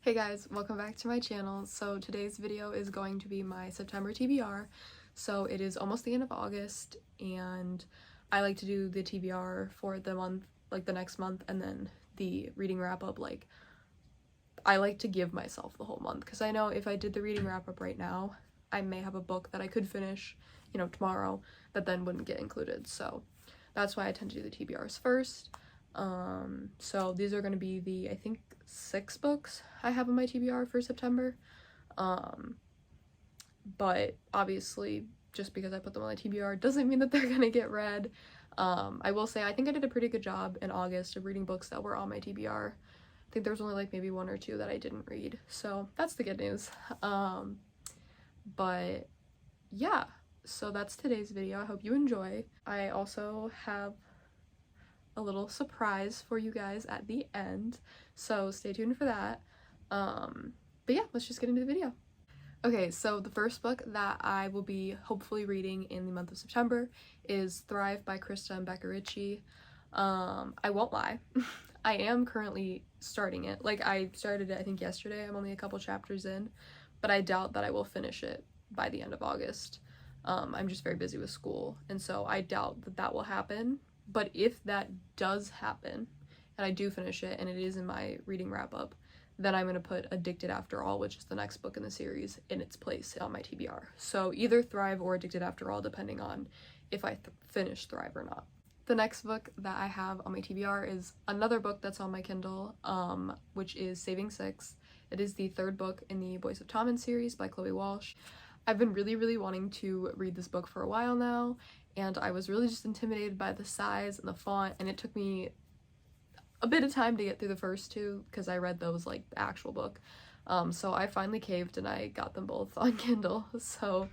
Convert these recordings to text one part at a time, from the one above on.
Hey guys, welcome back to my channel. So today's video is going to be my September TBR. So it is almost the end of August and I like to do the TBR for the month, like the next month, and then the reading wrap up. Like, I like to give myself the whole month because I know if I did the reading wrap up right now, I may have a book that I could finish, tomorrow that then wouldn't get included. So that's why I tend to do the TBRs first. So these are going to be the, I think, 6 books I have in my TBR for September. But obviously, just because I put them on the TBR doesn't mean that they're going to get read. I will say I think I did a pretty good job in August of reading books that were on my TBR. I think there was only like maybe 1 or 2 that I didn't read, so that's the good news. But yeah, so that's today's video. I hope you enjoy. I also have a little surprise for you guys at the end, so stay tuned for that. But yeah, let's just get into the video. Okay, so the first book that I will be hopefully reading in the month of September is Thrive by Krista and Becca Ritchie. I won't lie, I am currently starting it. Like, I started it I think yesterday. I'm only a couple chapters in, but I doubt that I will finish it by the end of August. I'm just very busy with school, and so I doubt that that will happen. But if that does happen, and I do finish it, and it is in my reading wrap-up, then I'm going to put Addicted After All, which is the next book in the series, in its place on my TBR. So either Thrive or Addicted After All, depending on if I finish Thrive or not. The next book that I have on my TBR is another book that's on my Kindle, which is Saving Six. It is the 3rd book in the Boys of Tommen series by Chloe Walsh. I've been really wanting to read this book for a while now, and I was really just intimidated by the size and the font, and it took me a bit of time to get through the first 2 because I read those like the actual book. So I finally caved and I got them both on Kindle, so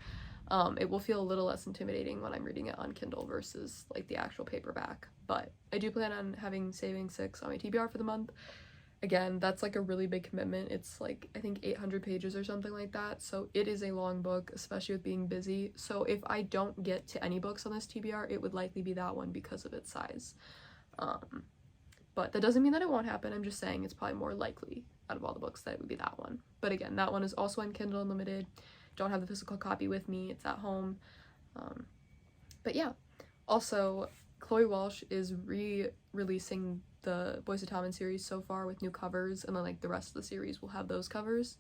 it will feel a little less intimidating when I'm reading it on Kindle versus like the actual paperback. But I do plan on having Saving Six on my TBR for the month. Again, that's like a really big commitment. It's like, I think 800 pages or something like that, so it is a long book, especially with being busy. So if I don't get to any books on this TBR, it would likely be that one because of its size. But that doesn't mean that it won't happen. I'm just saying it's probably more likely out of all the books that it would be that one. But again, that one is also on Kindle Unlimited. Don't have the physical copy with me. It's at home. But yeah. Also, Chloe Walsh is re-releasing the Boys of Tommen series so far with new covers, and then like the rest of the series will have those covers.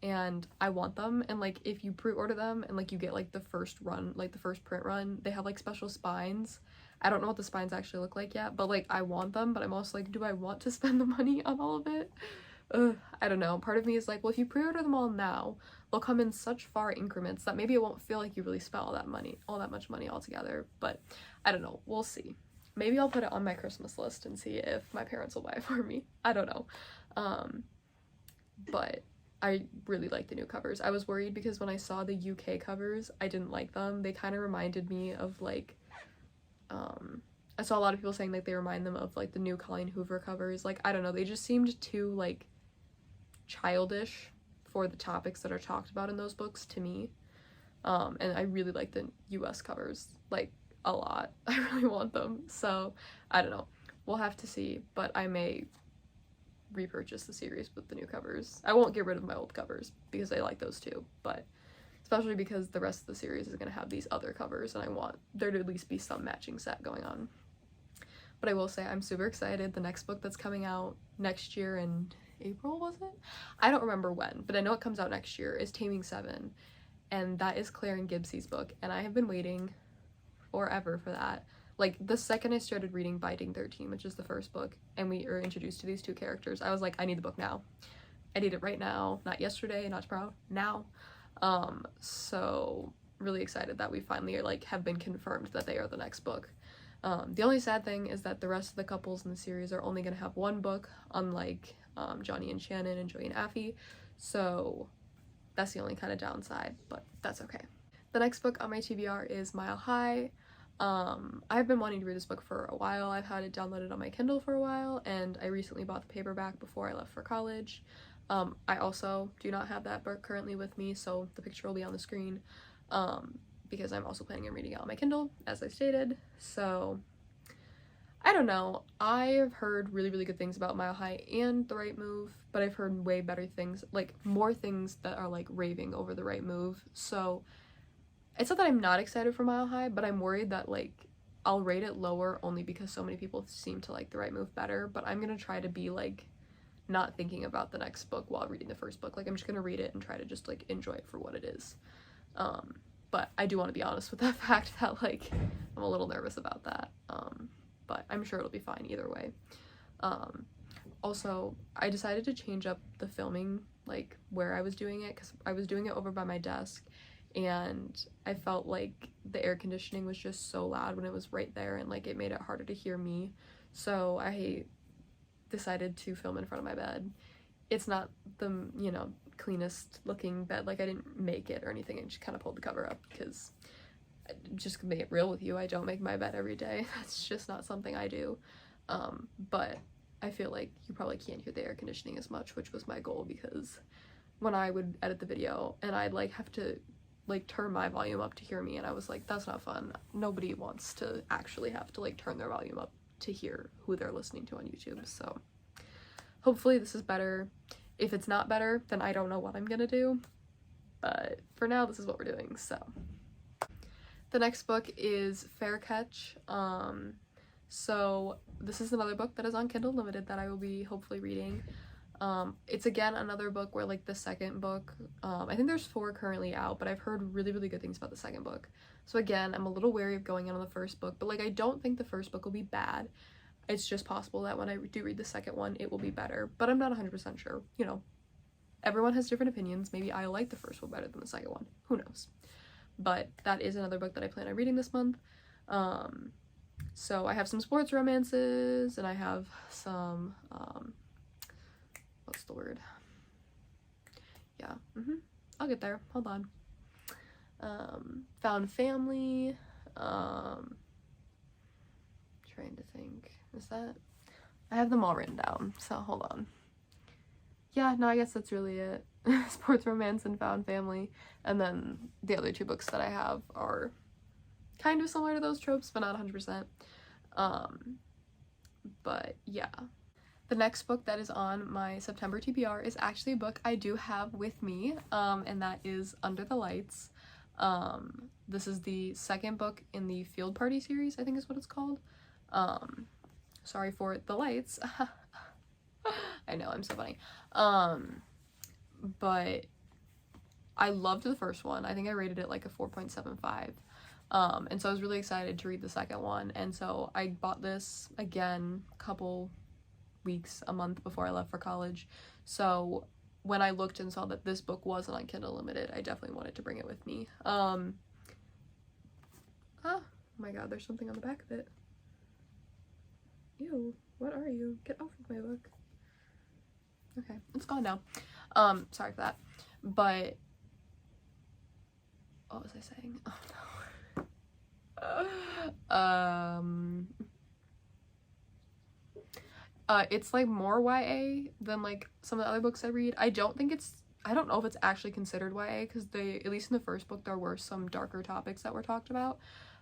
And I want them, and like if you pre-order them and like you get like the first run, like the first print run, they have like special spines. I don't know what the spines actually look like yet, but like I want them, but I'm also like, do I want to spend the money on all of it? I don't know. Part of me is like, well, if you pre-order them all now, they'll come in such far increments that maybe it won't feel like you really spent all that much money altogether. But I don't know, we'll see. Maybe I'll put it on my Christmas list and see if my parents will buy it for me. I don't know. But I really like the new covers. I was worried because when I saw the UK covers, I didn't like them. They kind of reminded me of like, I saw a lot of people saying like they remind them of like the new Colleen Hoover covers. Like, I don't know, they just seemed too like childish for the topics that are talked about in those books to me. And I really like the US covers like a lot. I really want them. So I don't know, we'll have to see, but I may repurchase the series with the new covers. I won't get rid of my old covers because I like those too, but especially because the rest of the series is going to have these other covers and I want there to at least be some matching set going on. But I will say I'm super excited. The next book that's coming out next year in April, was it? I don't remember when, but I know it comes out next year, is Taming Seven, and that is Claire and Gibbs's book, and I have been waiting forever for that. Like, the second I started reading Binding 13, which is the first book, and we are introduced to these 2 characters, I was like, I need the book now. I need it right now. Not yesterday, not tomorrow, now. So really excited that we finally like have been confirmed that they are the next book. The only sad thing is that the rest of the couples in the series are only going to have 1 book, unlike Johnny and Shannon and Joey and Affie, so that's the only kind of downside, but that's okay. The next book on my TBR is Mile High. I've been wanting to read this book for a while. I've had it downloaded on my Kindle for a while, and I recently bought the paperback before I left for college. I also do not have that book currently with me, so the picture will be on the screen, because I'm also planning on reading it on my Kindle, as I stated. So I don't know. I have heard really, really good things about Mile High and The Right Move, but I've heard way better things, like more things that are like raving over The Right Move. So it's not that I'm not excited for Mile High, but I'm worried that like I'll rate it lower only because so many people seem to like The Right Move better. But I'm gonna try to be like not thinking about the next book while reading the first book. Like I'm just gonna read it and try to just like enjoy it for what it is. But I do want to be honest with that fact that like I'm a little nervous about that. But I'm sure it'll be fine either way. Also, I decided to change up the filming, like where I was doing it, because I was doing it over by my desk, and I felt like the air conditioning was just so loud when it was right there, and like it made it harder to hear me. So I decided to film in front of my bed. It's not the, you know, cleanest looking bed, like I didn't make it or anything. I just kind of pulled the cover up because, just to make it real with you, I don't make my bed every day. That's just not something I do. But I feel like you probably can't hear the air conditioning as much, which was my goal, because when I would edit the video and I'd like have to like turn my volume up to hear me, and I was like, that's not fun. Nobody wants to actually have to like turn their volume up to hear who they're listening to on YouTube. So hopefully this is better. If it's not better, then I don't know what I'm gonna do, but for now this is what we're doing. So the next book is Fair Catch. So this is another book that is on Kindle Limited that I will be hopefully reading. It's again another book where like the second book, I think there's 4 currently out, but I've heard really, really good things about the second book. So again, I'm a little wary of going in on the first book, but like I don't think the first book will be bad. It's just possible that when I do read the second one, it will be better, but I'm not 100% sure. You know, everyone has different opinions. Maybe I like the first one better than the second one. Who knows? But that is another book that I plan on reading this month. So I have some sports romances, and I have some, what's the word? Yeah, I'll get there. Hold on. Found family, trying to think. Is that? I have them all written down, so hold on. Yeah, no, I guess that's really it. Sports romance and found family. And then the other 2 books that I have are kind of similar to those tropes, but not 100%. But yeah. The next book that is on my September TBR is actually a book I do have with me, and that is Under the Lights. This is the second book in the Field Party series, I think is what it's called. Sorry for the lights. I know, I'm so funny. But I loved the first one. I think I rated it like a 4.75. And so I was really excited to read the second one. And so I bought this again a couple weeks, a month before I left for college. So when I looked and saw that this book wasn't on Kindle Limited, I definitely wanted to bring it with me. Oh my god, there's something on the back of it. Ew, what are you? Get off of my book. Okay, it's gone now. Sorry for that. But what was I saying? Oh no. It's like more YA than like some of the other books I read. I don't know if it's actually considered YA, because at least in the first book there were some darker topics that were talked about.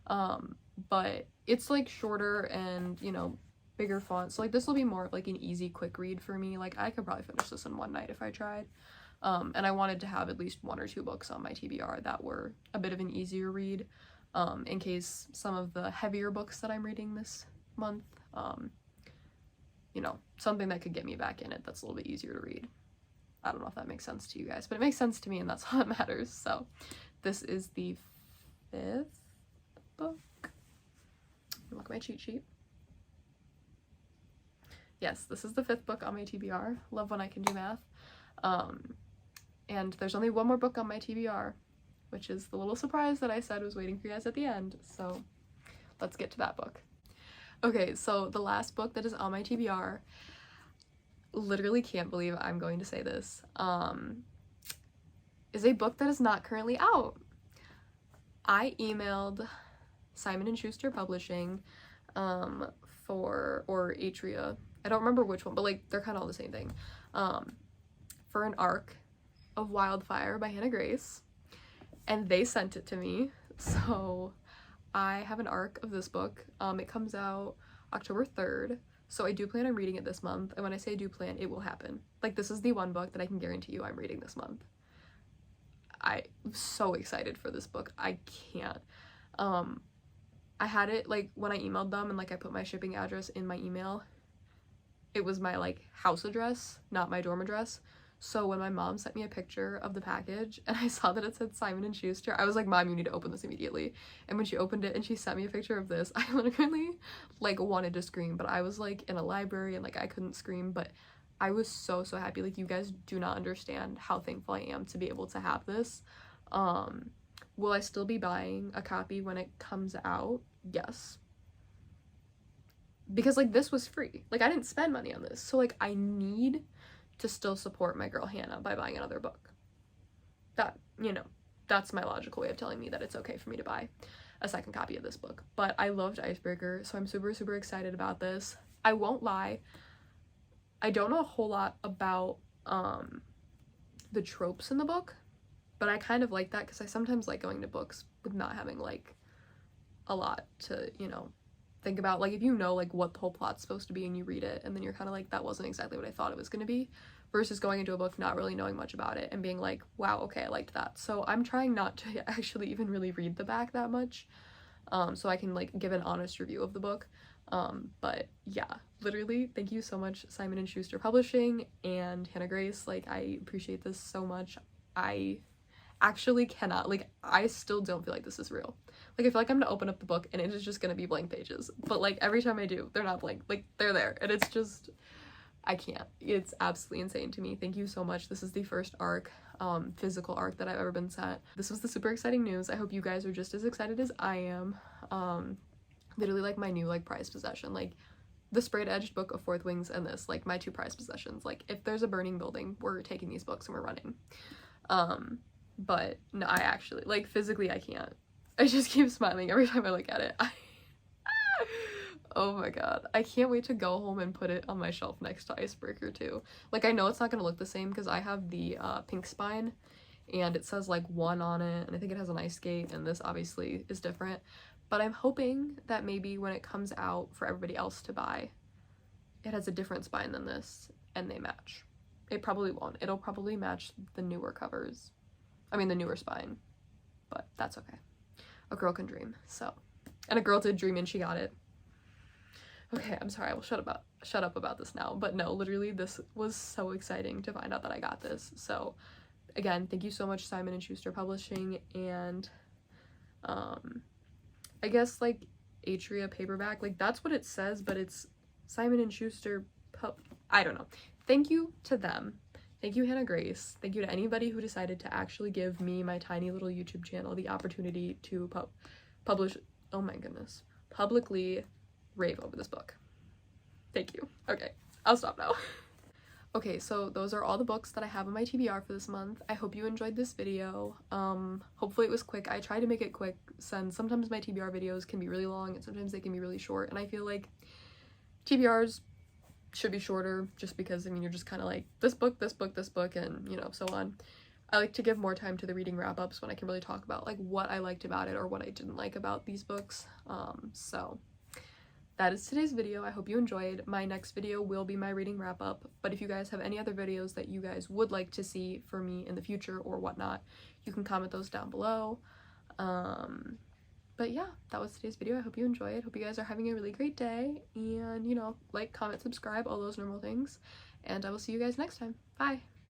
But it's like shorter and, you know, bigger font, so like this will be more of like an easy quick read for me. Like I could probably finish this in one night if I tried. And I wanted to have at least 1 or 2 books on my TBR that were a bit of an easier read, in case some of the heavier books that I'm reading this month, you know, something that could get me back in it that's a little bit easier to read. I don't know if that makes sense to you guys, but it makes sense to me, and that's all that matters. So this is the 5th book. Look at my cheat sheet. Yes, this is the 5th book on my TBR. Love when I can do math. And there's only 1 more book on my TBR, which is the little surprise that I said was waiting for you guys at the end. So let's get to that book. Okay, so the last book that is on my TBR, literally can't believe I'm going to say this, is a book that is not currently out. I emailed Simon & Schuster Publishing, or Atria, I don't remember which one, but like they're kind of all the same thing, for an arc of Wildfire by Hannah Grace, and they sent it to me. So I have an arc of this book. It comes out October 3rd. So I do plan on reading it this month, and when I say do plan, it will happen. Like, this is the one book that I can guarantee you I'm reading this month. I'm so excited for this book. I can't. I had it, like, when I emailed them and, like, I put my shipping address in my email, it was my, like, house address, not my dorm address. So when my mom sent me a picture of the package and I saw that it said Simon & Schuster, I was like, Mom, you need to open this immediately. And when she opened it and she sent me a picture of this, I literally, like, wanted to scream, but I was, like, in a library and, like, I couldn't scream, but I was so happy. Like, you guys do not understand how thankful I am to be able to have this. Will I still be buying a copy when it comes out? Yes. Because, like, this was free. Like, I didn't spend money on this. So, like, I need to still support my girl Hannah by buying another book. That, you know, that's my logical way of telling me that it's okay for me to buy a second copy of this book. But I loved Icebreaker, so I'm super excited about this. I won't lie, I don't know a whole lot about the tropes in the book, but I kind of like that because I sometimes like going to books with not having, like, a lot to, you know, think about. Like, if you know, like, what the whole plot's supposed to be and you read it and then you're kind of like, that wasn't exactly what I thought it was going to be, versus going into a book not really knowing much about it and being like, wow, okay, I liked that. So I'm trying not to actually even really read the back that much, so I can, like, give an honest review of the book. But yeah, literally, thank you so much, Simon & Schuster Publishing and Hannah Grace. Like, I appreciate this so much. I actually cannot, like, I still don't feel like this is real. Like, I feel like I'm gonna open up the book and it is just gonna be blank pages, but, like, every time I do, they're not blank, like, they're there, and it's just, I can't. It's absolutely insane to me. Thank you so much. This is the first arc, physical arc that I've ever been sent. This was the super exciting news. I hope you guys are just as excited as I am. Literally, like, my new, like, prized possession, like, the sprayed edged book of Fourth Wings and this, like, my two prized possessions. Like, if there's a burning building, we're taking these books and we're running. But no, I actually, like, physically I can't. I just keep smiling every time I look at it. Oh my god, I can't wait to go home and put it on my shelf next to Icebreaker too. Like, I know it's not gonna look the same because I have the pink spine and it says, like, 1 on it, and I think it has an ice skate, and this obviously is different. But I'm hoping that maybe when it comes out for everybody else to buy, it has a different spine than this and they match. It probably won't. It'll probably match the newer covers. I mean, the newer spine, but that's okay. A girl can dream, so. And a girl did dream and she got it. Okay, I'm sorry, I will shut up about this now, but no, literally, this was so exciting to find out that I got this. So, again, thank you so much, Simon & Schuster Publishing, and, I guess, like, Atria paperback, like, that's what it says, but it's Simon & Schuster I don't know. Thank you to them. Thank you, Hannah Grace. Thank you to anybody who decided to actually give me, my tiny little YouTube channel, the opportunity to publish, oh my goodness, publicly rave over this book. Thank you. Okay, I'll stop now. Okay, so those are all the books that I have on my TBR for this month. I hope you enjoyed this video. Hopefully it was quick. I try to make it quick since sometimes my TBR videos can be really long and sometimes they can be really short, and I feel like TBRs should be shorter just because, I mean, you're just kind of like, this book, and, you know, so on. I like to give more time to the reading wrap-ups when I can really talk about, like, what I liked about it or what I didn't like about these books. So that is today's video. I hope you enjoyed. My next video will be my reading wrap-up, but if you guys have any other videos that you guys would like to see for me in the future or whatnot, you can comment those down below. But yeah, that was today's video. I hope you enjoyed. Hope you guys are having a really great day, and, you know, like, comment, subscribe, all those normal things, and I will see you guys next time. Bye!